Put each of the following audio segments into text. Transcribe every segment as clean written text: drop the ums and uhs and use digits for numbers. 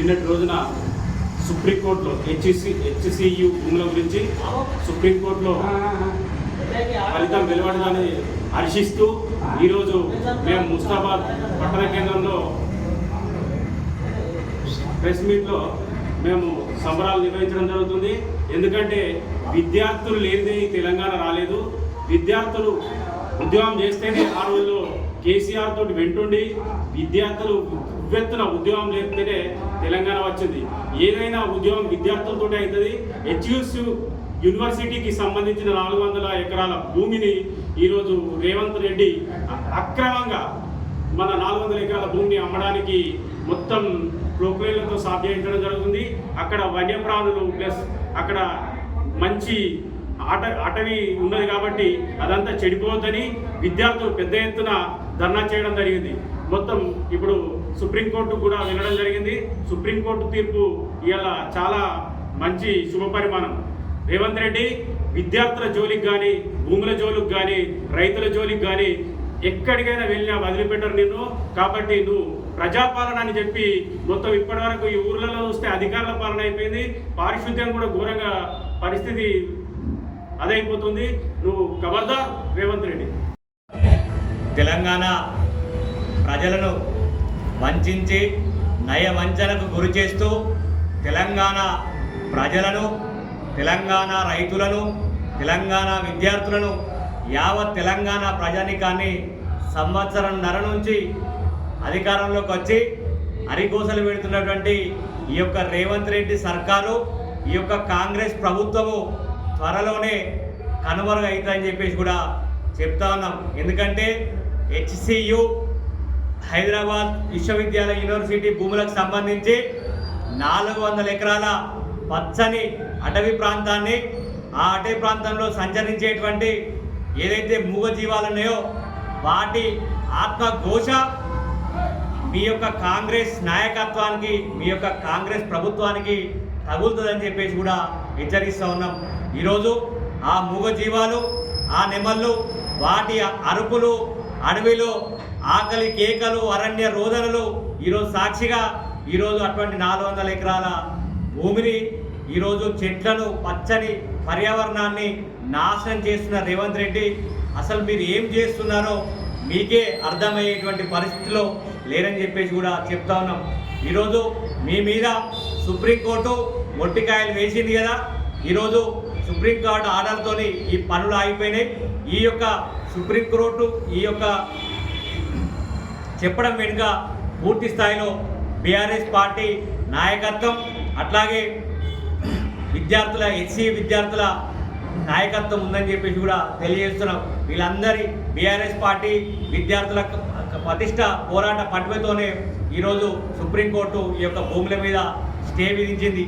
నిన్నటి రోజున సుప్రీంకోర్టులో హెచ్సియు భూముల గురించి సుప్రీంకోర్టులో ఫలితం వెలువడడాన్ని హర్షిస్తూ ఈరోజు మేము ముస్తాబాద్ పట్టణ కేంద్రంలో ప్రెస్ మీట్లో మేము సంబరాలు నిర్వహించడం జరుగుతుంది. ఎందుకంటే విద్యార్థులు లేనిదే తెలంగాణ రాలేదు. విద్యార్థులు ఉద్యోగం చేస్తేనే ఆ రోజుల్లో కేసీఆర్ తోటి వెంటుండి విద్యార్థులు ఉవ్వెత్తున ఉద్యోగం లేకపోతేనే తెలంగాణ వచ్చింది. ఏదైనా ఉద్యోగం విద్యార్థులతో అవుతుంది. హెచ్సియు యూనివర్సిటీకి సంబంధించిన 400 ఎకరాల భూమిని ఈరోజు రేవంత్ రెడ్డి అక్రమంగా మన 400 ఎకరాల భూమిని అమ్మడానికి మొత్తం ప్రొక్లేర్లతో సాధ్యించడం జరుగుతుంది. అక్కడ వన్యప్రాణులు ప్లస్ అక్కడ మంచి అటవీ ఉన్నది కాబట్టి అదంతా చెడిపోవద్దని విద్యార్థులు పెద్ద ఎత్తున ధర్నా చేయడం జరిగింది. మొత్తం ఇప్పుడు సుప్రీంకోర్టు కూడా వెళ్ళడం జరిగింది. సుప్రీంకోర్టు తీర్పు ఇవాళ చాలా మంచి శుభపరిమాణం. రేవంత్ రెడ్డి విద్యార్థుల జోలికి కానీ, భూముల జోలికి కానీ, రైతుల జోలికి కానీ ఎక్కడికైనా వెళ్ళినా వదిలిపెట్టరు నిన్ను. కాబట్టి నువ్వు ప్రజాపాలన అని చెప్పి మొత్తం ఇప్పటి వరకు ఈ ఊర్లలో చూస్తే అధికారుల పాలన అయిపోయింది. పారిశుద్ధ్యం కూడా ఘోరంగా పరిస్థితి అదైపోతుంది. నువ్వు ఖబర్దార్ రేవంత్ రెడ్డి. తెలంగాణ ప్రజలను వంచి నయవంచనకు గురి చేస్తూ తెలంగాణ ప్రజలను, తెలంగాణ రైతులను, తెలంగాణ విద్యార్థులను, యావత్ తెలంగాణ ప్రజానికాన్ని సంవత్సరంన్నర నుంచి అధికారంలోకి వచ్చి అరిగోసలు పెడుతున్నటువంటి ఈ యొక్క రేవంత్ రెడ్డి సర్కారు, ఈ యొక్క కాంగ్రెస్ ప్రభుత్వము త్వరలోనే కనుమరుగు అవుతుందని చెప్పేసి కూడా చెప్తా ఉన్నాం. ఎందుకంటే హెచ్సియు హైదరాబాద్ విశ్వవిద్యాలయ యూనివర్సిటీ భూములకు సంబంధించి 400 ఎకరాల పచ్చని అటవీ ప్రాంతాన్ని, ఆ అటవీ ప్రాంతంలో సంచరించేటువంటి ఏదైతే మూగజీవాలు ఉన్నాయో వాటి ఆత్మఘోష మీ యొక్క కాంగ్రెస్ నాయకత్వానికి, మీ యొక్క కాంగ్రెస్ ప్రభుత్వానికి తగులుతుందని చెప్పేసి కూడా హెచ్చరిస్తూ ఉన్నాం. ఈరోజు ఆ మూగజీవాలు, ఆ నెమళ్ళు, వాటి అరుపులు, అడవిలో ఆకలి కేకలు, అరణ్య రోదనలు ఈరోజు సాక్షిగా ఈరోజు అటువంటి 400 ఎకరాల భూమిని, ఈరోజు చెట్లను, పచ్చని పర్యావరణాన్ని నాశనం చేస్తున్న రేవంత్ రెడ్డి అసలు మీరు ఏం చేస్తున్నారో మీకే అర్థమయ్యేటువంటి పరిస్థితిలో లేరని చెప్పేసి కూడా చెప్తా ఉన్నాం. ఈరోజు మీ మీద సుప్రీంకోర్టు మొట్టికాయలు వేసింది కదా. ఈరోజు సుప్రీంకోర్టు ఆర్డర్తో ఈ పనులు ఆగిపోయినాయి. ఈ యొక్క సుప్రీంకోర్టు ఈ యొక్క చెప్పడం వెనుక పూర్తి స్థాయిలో బీఆర్ఎస్ పార్టీ నాయకత్వం, అట్లాగే విద్యార్థుల విద్యార్థుల నాయకత్వం ఉందని చెప్పేసి కూడా తెలియజేస్తున్నాం. వీళ్ళందరి బీఆర్ఎస్ పార్టీ విద్యార్థుల ప్రతిష్ట పోరాట పట్టుమతోనే ఈరోజు సుప్రీంకోర్టు ఈ యొక్క భూముల మీద స్టే విధించింది.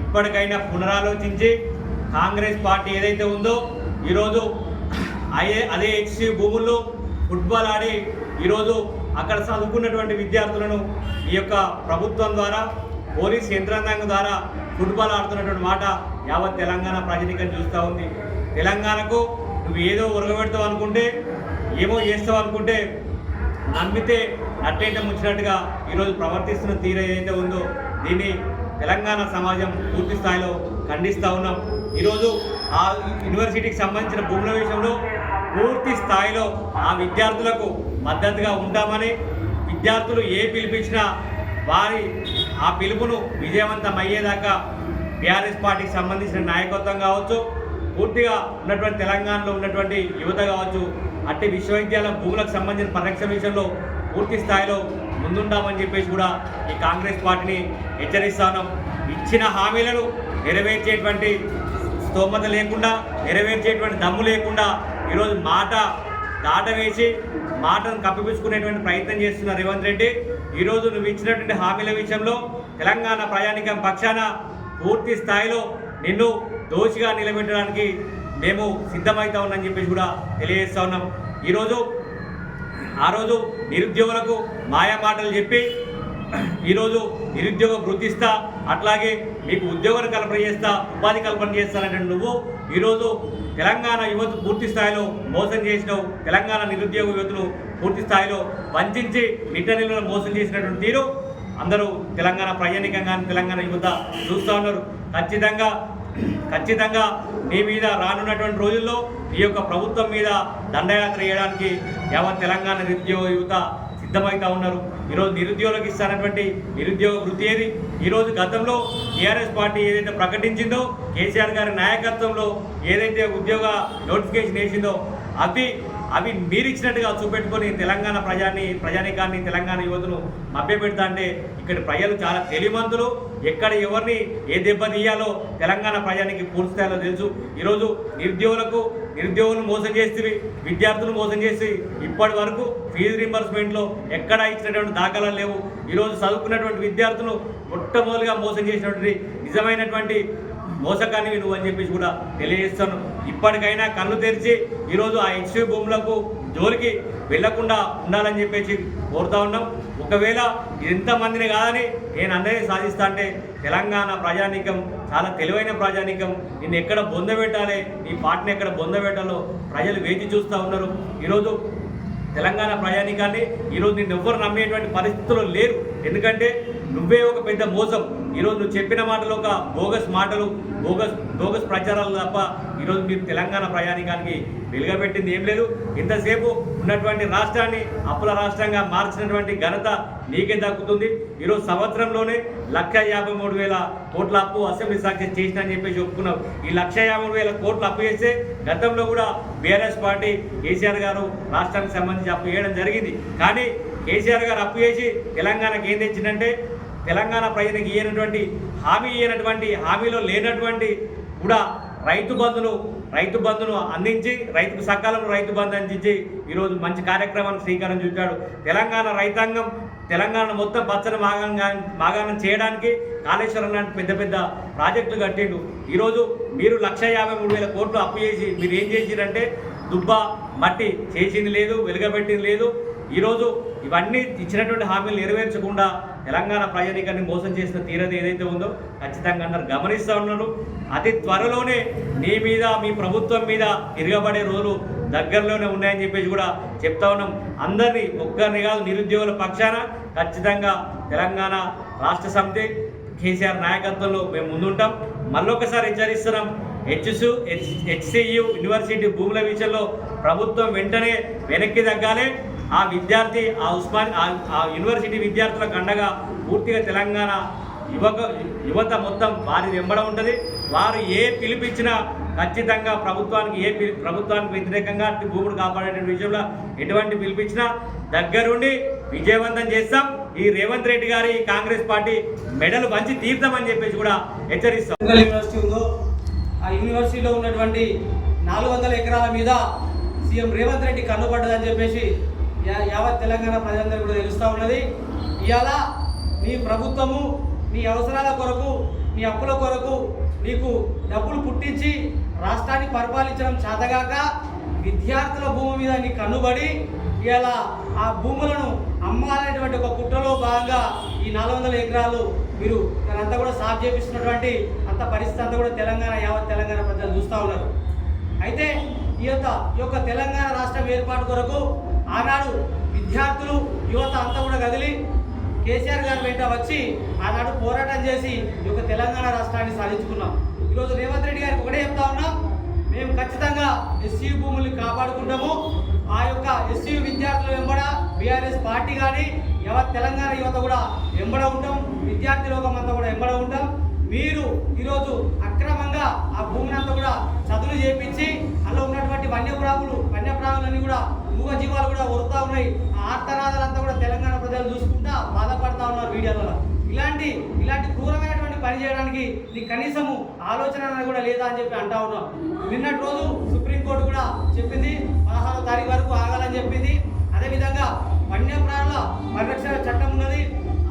ఇప్పటికైనా పునరాలోచించి కాంగ్రెస్ పార్టీ ఏదైతే ఉందో ఈరోజు అదే హెచ్సియు భూముల్లో ఫుట్బాల్ ఆడి ఈరోజు అక్కడ చదువుకున్నటువంటి విద్యార్థులను ఈ యొక్క ప్రభుత్వం ద్వారా, పోలీస్ యంత్రాంగం ద్వారా ఫుట్బాల్ ఆడుతున్నటువంటి మాట యావత్ తెలంగాణ ప్రజనికం చూస్తూ ఉంది. తెలంగాణకు నువ్వు ఏదో ఉరగబెడతావు అనుకుంటే, ఏమో చేస్తావు అనుకుంటే నమ్మితే నట్టేట ముంచినట్టుగా ఈరోజు ప్రవర్తిస్తున్న తీరు ఏదైతే ఉందో దీన్ని తెలంగాణ సమాజం పూర్తి స్థాయిలో ఖండిస్తూ ఉన్నాం. ఈరోజు ఆ యూనివర్సిటీకి సంబంధించిన భూముల విషయంలో పూర్తి స్థాయిలో ఆ విద్యార్థులకు మద్దతుగా ఉంటామని, విద్యార్థులు ఏ పిలిపించినా వారి ఆ పిలుపును విజయవంతం అయ్యేదాకా బీఆర్ఎస్ పార్టీకి సంబంధించిన నాయకత్వం కావచ్చు, పూర్తిగా ఉన్నటువంటి తెలంగాణలో ఉన్నటువంటి యువత కావచ్చు, అట్టి విశ్వవిద్యాలయం భూములకు సంబంధించిన పరిరక్షణ విషయంలో పూర్తి స్థాయిలో ముందుంటామని చెప్పేసి కూడా ఈ కాంగ్రెస్ పార్టీని హెచ్చరిస్తాను. ఇచ్చిన హామీలను నెరవేర్చేటువంటి స్తోమత లేకుండా, నెరవేర్చేటువంటి దమ్ము లేకుండా ఈరోజు మాట దాట వేసి మాటను కప్పిపుచ్చుకునేటువంటి ప్రయత్నం చేస్తున్న రేవంత్ రెడ్డి ఈరోజు నువ్వు ఇచ్చినటువంటి హామీల విషయంలో తెలంగాణ ప్రజానికం పక్షాన పూర్తి స్థాయిలో నిన్ను దోషిగా నిలబెట్టడానికి మేము సిద్ధమవుతా ఉన్నామని చెప్పేసి కూడా తెలియజేస్తా ఉన్నాం. ఆ రోజు నిరుద్యోగులకు మాయా మాటలు చెప్పి ఈరోజు నిరుద్యోగ వృత్తిస్తా, అట్లాగే మీకు ఉద్యోగాలు కల్పన చేస్తా, ఉపాధి కల్పన చేస్తానంటే నువ్వు ఈరోజు తెలంగాణ యువత పూర్తి స్థాయిలో మోసం చేసినావు. తెలంగాణ నిరుద్యోగ యువతను పూర్తి స్థాయిలో వంచి నిట్టనిలను మోసం చేసినటువంటి తీరు అందరూ తెలంగాణ ప్రయాణికంగా తెలంగాణ యువత చూస్తూ ఉన్నారు. ఖచ్చితంగా మీ మీద రానున్నటువంటి రోజుల్లో ఈ యొక్క ప్రభుత్వం మీద దండయాత్ర చేయడానికి యావత్ తెలంగాణ నిరుద్యోగ యువత సిద్ధమవుతా ఉన్నారు. ఈరోజు నిరుద్యోగులకు ఇస్తున్నటువంటి నిరుద్యోగ వృత్తి ఏది? ఈరోజు గతంలో టీఆర్ఎస్ పార్టీ ఏదైతే ప్రకటించిందో, కేసీఆర్ గారి నాయకత్వంలో ఏదైతే ఉద్యోగ నోటిఫికేషన్ వేసిందో అవి మీరిచ్చినట్టుగా చూపెట్టుకొని తెలంగాణ ప్రజానీకాన్ని తెలంగాణ యువతను మభ్యపెడతా అంటే ఇక్కడ ప్రజలు చాలా తెలివిమంతులు. ఎక్కడ ఎవరిని ఏ దెబ్బ తీయాలో తెలంగాణ ప్రజానికి పూర్తి స్థాయిలో తెలుసు. ఈరోజు నిరుద్యోగులను మోసం చేసి విద్యార్థులు మోసం చేసి ఇప్పటి వరకు ఫీజు రింబర్స్మెంట్లో ఎక్కడ ఇచ్చినటువంటి దాఖలాలు లేవు. ఈరోజు చదువుకున్నటువంటి విద్యార్థులు మొట్టమొదటిగా మోసం చేసినటువంటి నిజమైనటువంటి మోసకాన్ని నువ్వు అని చెప్పేసి కూడా తెలియజేస్తాను. ఇప్పటికైనా కళ్ళు తెరిచి ఈరోజు ఆ హెచ్సి భూములకు జోలికి వెళ్లకుండా ఉండాలని చెప్పేసి కోరుతా ఉన్నాం. ఒకవేళ ఎంతమందిని కాదని నేను అందరినీ సాధిస్తా అంటే తెలంగాణ ప్రజానీకం చాలా తెలివైన ప్రజానీకం. నిన్ను ఎక్కడ బొందబెట్టాలి, నీ పార్టీని ఎక్కడ బొందబెట్టాలో ప్రజలు వేచి చూస్తూ ఉన్నారు. ఈరోజు తెలంగాణ ప్రజానీకాన్ని ఈరోజు నిన్ను ఎవ్వరు నమ్మేటువంటి పరిస్థితుల్లో లేరు. ఎందుకంటే నువ్వే ఒక పెద్ద మోసం. ఈరోజు నువ్వు చెప్పిన మాటలు ఒక బోగస్ మాటలు, బోగస్ ప్రచారాలు తప్ప ఈరోజు మీరు తెలంగాణ ప్రయాణికానికి వెలుగబెట్టింది ఏం లేదు. ఇంతసేపు ఉన్నటువంటి రాష్ట్రాన్ని అప్పుల రాష్ట్రంగా మార్చినటువంటి ఘనత నీకే దక్కుతుంది. ఈరోజు సంవత్సరంలోనే 1,53,000 కోట్ల అప్పు అసెంబ్లీ సాక్షి చేసిన అని చెప్పేసి ఒప్పుకున్నావు. ఈ 1,53,000 కోట్లు అప్పు చేస్తే గతంలో కూడా బీఆర్ఎస్ పార్టీ కేసీఆర్ గారు రాష్ట్రానికి సంబంధించి అప్పు చేయడం జరిగింది. కానీ కేసీఆర్ గారు అప్పు చేసి తెలంగాణకి ఏం తెచ్చిందంటే తెలంగాణ ప్రజలకు ఇయ్యనటువంటి హామీలో లేనటువంటి కూడా రైతు బంధును అందించి రైతుకు సకాలంలో రైతు బంధు అందించి ఈరోజు మంచి కార్యక్రమాన్ని శ్రీకారం చుట్టాడు. తెలంగాణ రైతాంగం తెలంగాణ మొత్తం పచ్చని మాగాణం చేయడానికి కాళేశ్వరం లాంటి పెద్ద ప్రాజెక్టులు కట్టిండు. ఈరోజు మీరు 1,53,000 కోట్లు అప్పు చేసి మీరు ఏం చేసిరంటే దుబ్బ మట్టి చేసింది లేదు, వెలుగబెట్టింది లేదు. ఈరోజు ఇవన్నీ ఇచ్చినటువంటి హామీలు నెరవేర్చకుండా తెలంగాణ ప్రజానీకాన్ని మోసం చేసిన తీరది ఏదైతే ఉందో ఖచ్చితంగా అందరూ గమనిస్తూ ఉన్నారు. అతి త్వరలోనే నీ మీద మీ ప్రభుత్వం మీద తిరగబడే రోజులు దగ్గరలోనే ఉన్నాయని చెప్పేసి కూడా చెప్తా ఉన్నాం. అందరినీ ఒక్కరిని కాదు నిరుద్యోగుల పక్షాన ఖచ్చితంగా తెలంగాణ రాష్ట్ర సమితి కేసీఆర్ నాయకత్వంలో మేము ముందుంటాం. మళ్ళొకసారి హెచ్చరిస్తున్నాం. హెచ్సియు యునివర్సిటీ భూముల విషయంలో ప్రభుత్వం వెంటనే వెనక్కి తగ్గాలి. ఆ విద్యార్థి ఆ యూనివర్సిటీ విద్యార్థులకు అండగా పూర్తిగా తెలంగాణ యువత మొత్తం వారి వెంబడ ఉంటుంది. వారు ఏ పిలిపించినా ఖచ్చితంగా ప్రభుత్వానికి వ్యతిరేకంగా భూములు కాపాడే విషయంలో ఎటువంటి పిలిపించినా దగ్గరుండి విజయవంతం చేస్తాం. ఈ రేవంత్ రెడ్డి గారి కాంగ్రెస్ పార్టీ మెడలు పంచి తీర్థమని చెప్పేసి కూడా హెచ్చరిస్తాం. యూనివర్సిటీ ఉందో ఆ యూనివర్సిటీలో ఉన్నటువంటి 400 ఎకరాల మీద సీఎం రేవంత్ రెడ్డి కన్నుపడ్డదని చెప్పేసి యావత్ తెలంగాణ ప్రజలందరూ కూడా తెలుస్తూ ఉన్నది. ఇవాళ నీ ప్రభుత్వము నీ అవసరాల కొరకు నీ అప్పుల కొరకు నీకు డబ్బులు పుట్టించి రాష్ట్రాన్ని పరిపాలించడం చేతగాక విద్యార్థుల భూమి మీద నీ కన్నుబడి ఇవాళ ఆ భూములను అమ్మాలనేటువంటి ఒక కుట్రలో భాగంగా ఈ 400 ఎకరాలు మీరు దానంతా కూడా సాఫ్ చేపిస్తున్నటువంటి అంత పరిస్థితి అంతా కూడా యావత్ తెలంగాణ ప్రజలు చూస్తూ ఉన్నారు. అయితే ఈ యొక్క తెలంగాణ రాష్ట్రం ఏర్పాటు కొరకు ఆనాడు విద్యార్థులు యువత అంతా కూడా కదిలి కేసీఆర్ గారి వెంట వచ్చి ఆనాడు పోరాటం చేసి ఈ యొక్క తెలంగాణ రాష్ట్రాన్ని సాధించుకున్నాం. ఈరోజు రేవంత్ రెడ్డి గారికి ఒకటే చెప్తా ఉన్నాం, మేము ఖచ్చితంగా ఎస్సీ భూముల్ని కాపాడుకుంటాము. ఆ యొక్క ఎస్సీ విద్యార్థుల వెంబడ బీఆర్ఎస్ పార్టీ కానీ యావత్ తెలంగాణ యువత కూడా వెంబడ ఉంటాం, విద్యార్థి లోకం అంతా కూడా వెంబడ ఉంటాం. మీరు ఈరోజు అక్రమంగా ఆ భూమిని అంతా కూడా చదువులు చేపించి అందులో ఉన్నటువంటి వన్యప్రాణులన్నీ కూడా మూగజీవాలు కూడా వరుతూ ఉన్నాయి. ఆ ఆర్తనాదాలంతా కూడా తెలంగాణ ప్రజలు చూసుకుంటా బాధపడతా ఉన్నారు వీడియోలలో. ఇలాంటి క్రూరమైనటువంటి పని చేయడానికి నీకు కనీసము ఆలోచన కూడా లేదా అని చెప్పి అంటా ఉన్నాం. నిన్నటి రోజు సుప్రీంకోర్టు కూడా చెప్పింది 16వ తారీఖు వరకు ఆగాలని చెప్పింది. అదేవిధంగా వన్యప్రాణుల పరిరక్షణ చట్టం ఉన్నది.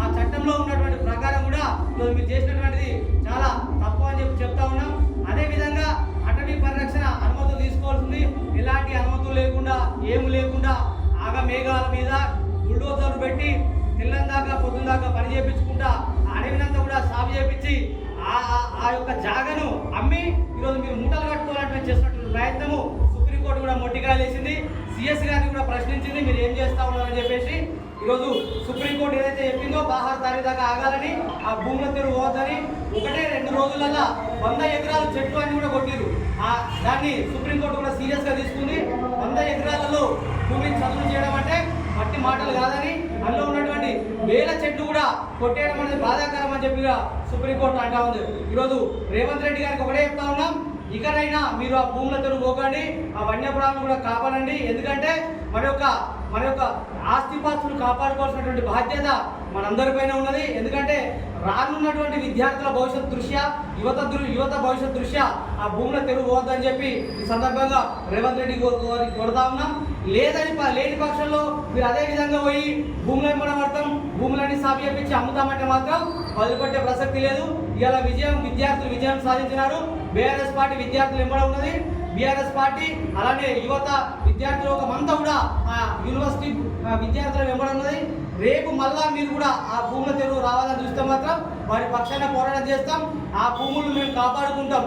ఆ చట్టంలో ఉన్నటువంటి ప్రకారం కూడా మీరు చేసినటువంటిది చాలా తప్పు అని చెప్పి చెప్తా ఉన్నాం. అదేవిధంగా అటవీ పరిరక్షణ అనుమతులు తీసుకోవాల్సింది. ఎలాంటి అనుమతులు లేకుండా ఏమి లేకుండా ఆగమేఘాల మీద బుల్డోజర్లు పెట్టి తెల్లం దాకా పొద్దున దాకా పని చేయించుకుంటా అడవినంతా కూడా సాగు చేయించి ఆ యొక్క జాగను అమ్మి ఈరోజు మీరు మూటలు కట్టుకోవాలంటే చేసినటువంటి ప్రయత్నము సుప్రీంకోర్టు కూడా మొట్టికాయలు వేసింది. సిఎస్ గారిని కూడా ప్రశ్నించింది, మీరు ఏం చేస్తా ఉన్నారని చెప్పేసి. ఈరోజు సుప్రీంకోర్టు ఏదైతే చెప్పిందో 16 తారీఖు దాకా ఆగాలని, ఆ భూముల తెరువు పోవద్దని, 1-2 రోజులలో 100 ఎకరాలు చెట్టు అని కూడా కొట్టిరు. దాన్ని సుప్రీంకోర్టు కూడా సీరియస్గా తీసుకుంది. 100 ఎకరాలలో భూమిని చదువు చేయడం అంటే మట్టి మాటలు కాదని, అందులో ఉన్నటువంటి వేల చెట్లు కూడా కొట్టేయడం అనేది బాధాకరం అని చెప్పి సుప్రీంకోర్టు అంటా ఉంది. ఈరోజు రేవంత్ రెడ్డి గారికి ఒకటే చెప్తా ఉన్నాం, ఇకనైనా మీరు ఆ భూముల తెరువు పోకండి, ఆ వన్యప్రాణులు కూడా కాపాడండి. ఎందుకంటే మన యొక్క ఆస్తిపాస్తులు కాపాడుకోవాల్సినటువంటి బాధ్యత మనందరిపైన ఉన్నది. ఎందుకంటే రానున్నటువంటి విద్యార్థుల భవిష్యత్ దృష్ట్యా, యువత భవిష్యత్ దృష్ట్యా ఆ భూముల తెరువు పోవద్దని చెప్పి ఈ సందర్భంగా రేవంత్ రెడ్డి గారికి కొడతా ఉన్నాం. లేని పక్షంలో మీరు అదే విధంగా పోయి భూములు ఇవ్వడం, భూములన్నీ సాగు చేపించి అమ్ముతామంటే మాత్రం వదిలిపెట్టే ప్రసక్తి లేదు. ఇవాళ విద్యార్థులు విజయం సాధించినారు. బీఆర్ఎస్ పార్టీ విద్యార్థులు ఇవ్వడం ఉన్నది. బీఆర్ఎస్ పార్టీ అలానే యువత విద్యార్థులు ఒక మంతా కూడా ఆ యూనివర్సిటీ విద్యార్థులు వెంబడి ఉన్నది. రేపు మళ్ళా మీరు కూడా ఆ భూముల తెరువు రావాలని చూస్తే మాత్రం వారి పక్షాన పోరాటం చేస్తాం. ఆ భూములు మేము కాపాడుకుంటాం.